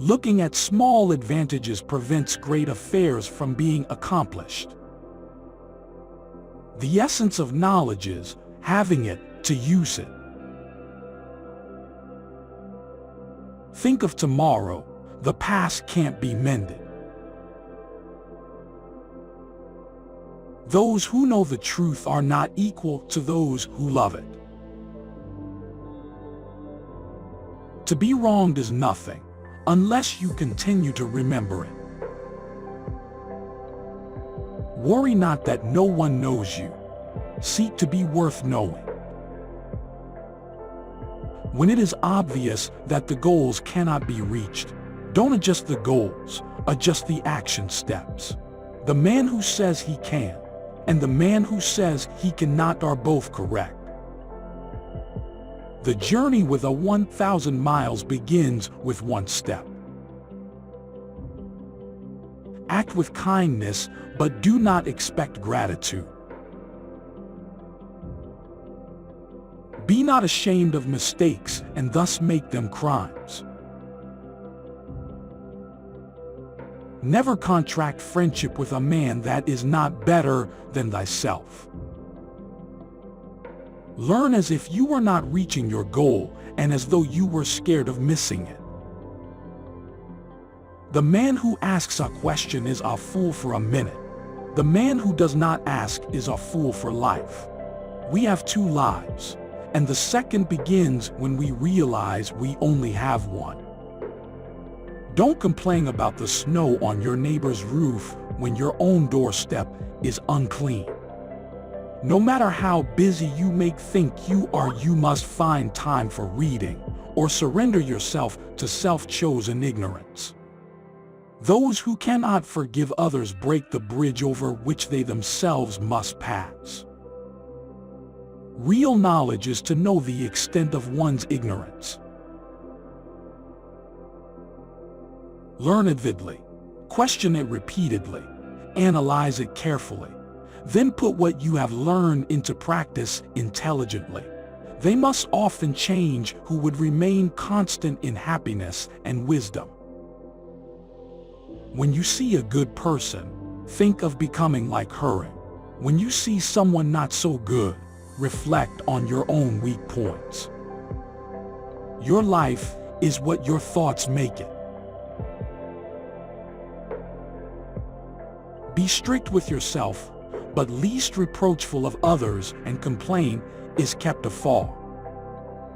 Looking at small advantages prevents great affairs from being accomplished. The essence of knowledge is having it to use it. Think of tomorrow. The past can't be mended. Those who know the truth are not equal to those who love it. To be wronged is nothing, unless you continue to remember it. Worry not that no one knows you. Seek to be worth knowing. When it is obvious that the goals cannot be reached, don't adjust the goals, adjust the action steps. The man who says he can and the man who says he cannot are both correct. The journey with 1,000 miles begins with one step. Act with kindness, but do not expect gratitude. Be not ashamed of mistakes and thus make them crimes. Never contract friendship with a man that is not better than thyself. Learn as if you were not reaching your goal and as though you were scared of missing it. The man who asks a question is a fool for a minute. The man who does not ask is a fool for life. We have two lives, and the second begins when we realize we only have one. Don't complain about the snow on your neighbor's roof when your own doorstep is unclean. No matter how busy you may think you are, you must find time for reading or surrender yourself to self-chosen ignorance. Those who cannot forgive others break the bridge over which they themselves must pass. Real knowledge is to know the extent of one's ignorance. Learn it vividly, question it repeatedly, analyze it carefully, then put what you have learned into practice intelligently. They must often change who would remain constant in happiness and wisdom. When you see a good person, think of becoming like her. When you see someone not so good, reflect on your own weak points. Your life is what your thoughts make it. Be strict with yourself, but least reproachful of others, and complaint is kept afar.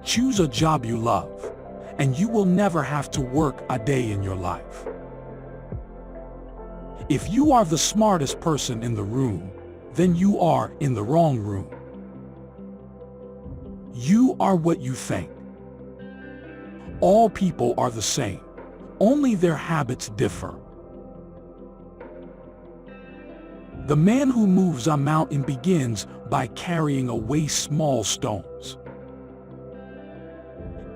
Choose a job you love, and you will never have to work a day in your life. If you are the smartest person in the room, then you are in the wrong room. You are what you think. All people are the same, only their habits differ. The man who moves a mountain begins by carrying away small stones.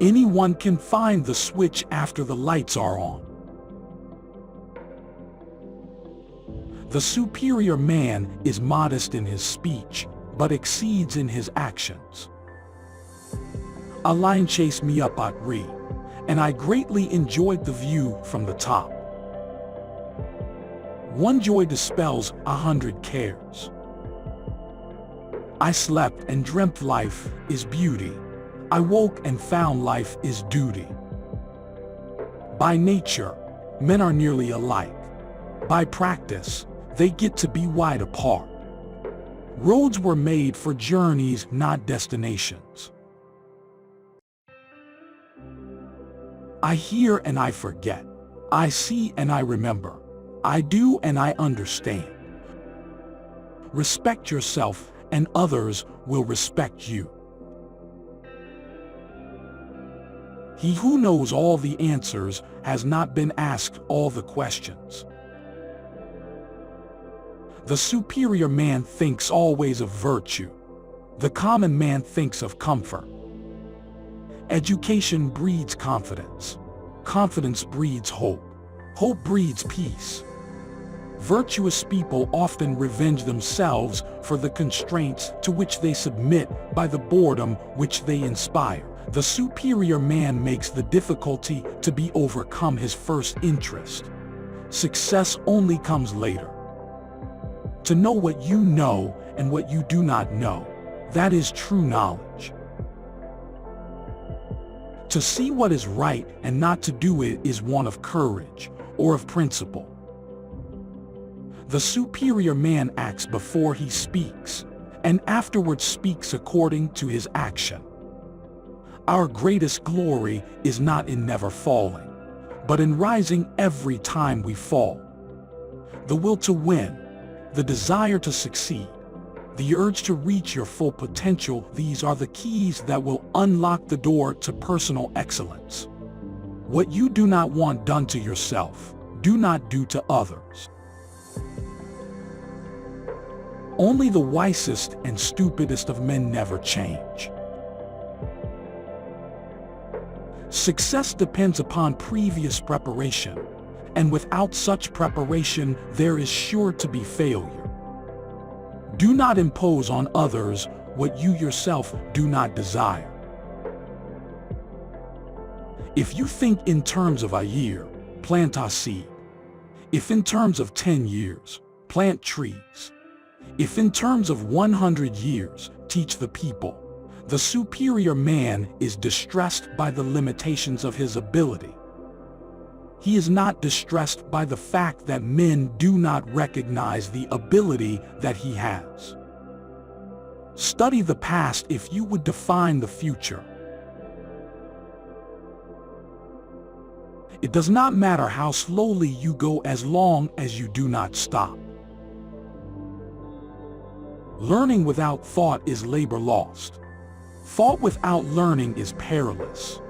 Anyone can find the switch after the lights are on. The superior man is modest in his speech, but exceeds in his actions. A lion chased me up at Re, and I greatly enjoyed the view from the top. One joy dispels 100 cares. I slept and dreamt life is beauty. I woke and found life is duty. By nature, men are nearly alike. By practice, they get to be wide apart. Roads were made for journeys, not destinations. I hear and I forget. I see and I remember. I do and I understand. Respect yourself and others will respect you. He who knows all the answers has not been asked all the questions. The superior man thinks always of virtue. The common man thinks of comfort. Education breeds confidence. Confidence breeds hope. Hope breeds peace. Virtuous people often revenge themselves for the constraints to which they submit by the boredom which they inspire. The superior man makes the difficulty to be overcome his first interest. Success only comes later. To know what you know and what you do not know, that is true knowledge. To see what is right and not to do it is one of courage or of principle. The superior man acts before he speaks, and afterwards speaks according to his action. Our greatest glory is not in never falling, but in rising every time we fall. The will to win, the desire to succeed, the urge to reach your full potential, these are the keys that will unlock the door to personal excellence. What you do not want done to yourself, do not do to others. Only the wisest and stupidest of men never change. Success depends upon previous preparation, and without such preparation, there is sure to be failure. Do not impose on others what you yourself do not desire. If you think in terms of a year, plant a seed. If in terms of 10 years, plant trees. If in terms of 100 years, teach the people. The superior man is distressed by the limitations of his ability. He is not distressed by the fact that men do not recognize the ability that he has. Study the past if you would define the future. It does not matter how slowly you go as long as you do not stop. Learning without thought is labor lost. Thought without learning is perilous.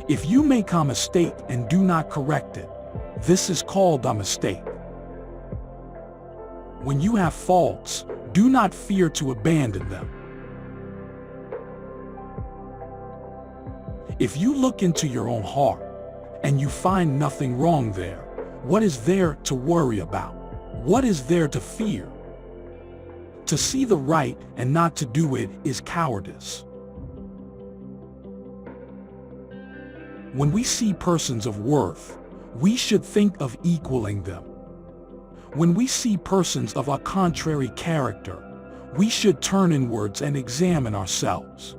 If you make a mistake and do not correct it, this is called a mistake. When you have faults, do not fear to abandon them. If you look into your own heart and you find nothing wrong there, what is there to worry about? What is there to fear? To see the right and not to do it is cowardice. When we see persons of worth, we should think of equaling them. When we see persons of a contrary character, we should turn inwards and examine ourselves.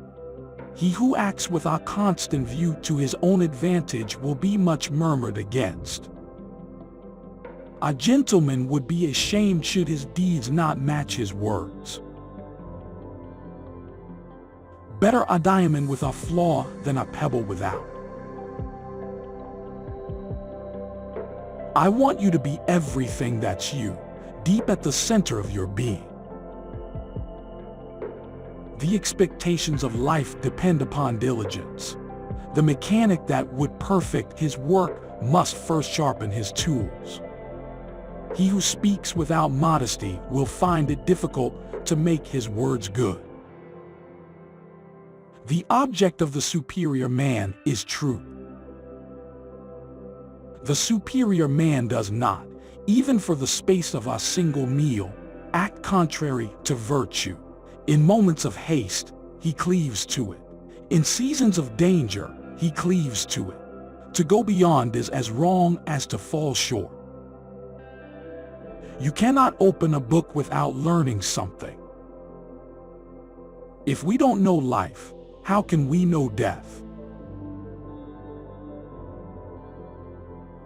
He who acts with a constant view to his own advantage will be much murmured against. A gentleman would be ashamed should his deeds not match his words. Better a diamond with a flaw than a pebble without. I want you to be everything that's you, deep at the center of your being. The expectations of life depend upon diligence. The mechanic that would perfect his work must first sharpen his tools. He who speaks without modesty will find it difficult to make his words good. The object of the superior man is truth. The superior man does not, even for the space of a single meal, act contrary to virtue. In moments of haste, he cleaves to it. In seasons of danger, he cleaves to it. To go beyond is as wrong as to fall short. You cannot open a book without learning something. If we don't know life, how can we know death?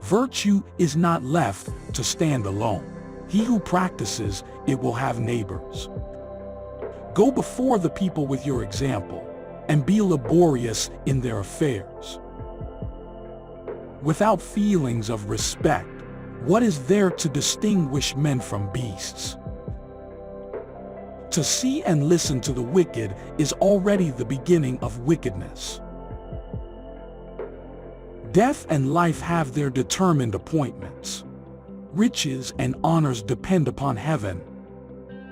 Virtue is not left to stand alone. He who practices it will have neighbors. Go before the people with your example, and be laborious in their affairs. Without feelings of respect, what is there to distinguish men from beasts? To see and listen to the wicked is already the beginning of wickedness. Death and life have their determined appointments. Riches and honors depend upon heaven.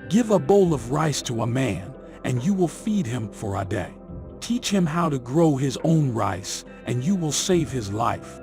Give a bowl of rice to a man, and you will feed him for a day. Teach him how to grow his own rice, and you will save his life.